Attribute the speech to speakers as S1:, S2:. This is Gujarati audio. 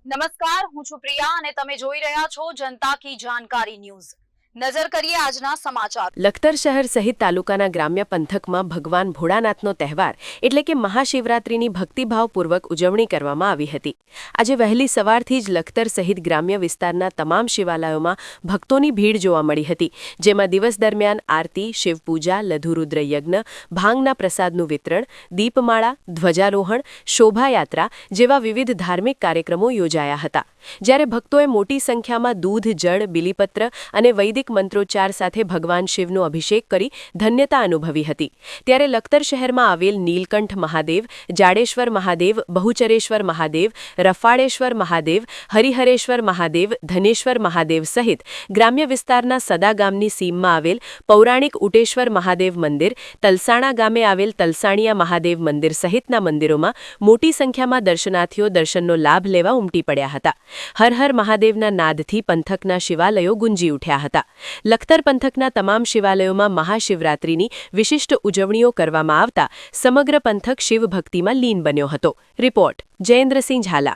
S1: નમસ્કાર, હું છું પ્રિયા અને તમે જોઈ રહ્યા છો જનતા કી જાણકારી ન્યૂઝ। નજર કરીએ આજના સમાચાર।
S2: લખતર શહેર સહિત તાલુકાના ગ્રામ્ય પંથકમાં ભગવાન ભોળાનાથનો તહેવાર એટલે કે મહાશિવરાત્રિની ભક્તિભાવપૂર્વક ઉજવણી કરવામાં આવી હતી। આજે વહેલી સવારથી જ લખતર સહિત ગ્રામ્ય વિસ્તારના તમામ શિવાલયોમાં ભક્તોની ભીડ જોવા મળી હતી, જેમાં દિવસ દરમિયાન આરતી, શિવપૂજા, લઘુરુદ્ર યજ્ઞ, ભાંગના પ્રસાદનું વિતરણ, દીપમાળા, ધ્વજારોહણ, શોભાયાત્રા જેવા વિવિધ ધાર્મિક કાર્યક્રમો યોજાયા હતા। જ્યારે ભક્તોએ મોટી સંખ્યામાં દૂધ, જળ, બિલીપત્ર અને વૈદિક મંત્રોચ્ચાર સાથે ભગવાન શિવનો અભિષેક કરી ધન્યતા અનુભવી હતી, ત્યારે લખતર શહેરમાં આવેલ નીલકંઠ મહાદેવ, જાડેશ્વર મહાદેવ, બહુચરેશ્વર મહાદેવ, રફાળેશ્વર મહાદેવ, હરિહરેશ્વર મહાદેવ, ધનેશ્વર મહાદેવ સહિત ગ્રામ્ય વિસ્તારના સદા ગામની સીમમાં આવેલ પૌરાણિક ઉટેશ્વર મહાદેવ મંદિર, તલસાણા ગામે આવેલ તલસાણિયા મહાદેવ મંદિર સહિતના મંદિરોમાં મોટી સંખ્યામાં દર્શનાર્થીઓ દર્શનનો લાભ લેવા ઉમટી પડ્યા હતા। હર હર મહાદેવના નાદથી પંથકના શિવાલયો ગુંજી ઉઠ્યા હતા। લખતર પંથકના તમામ શિવાલયોમાં મહાશિવરાત્રિની વિશિષ્ટ ઉજવણીઓ કરવામાં આવતા સમગ્ર પંથક શિવભક્તિમાં લીન બન્યો હતો। રિપોર્ટ જયેન્દ્રસિંહ ઝાલા।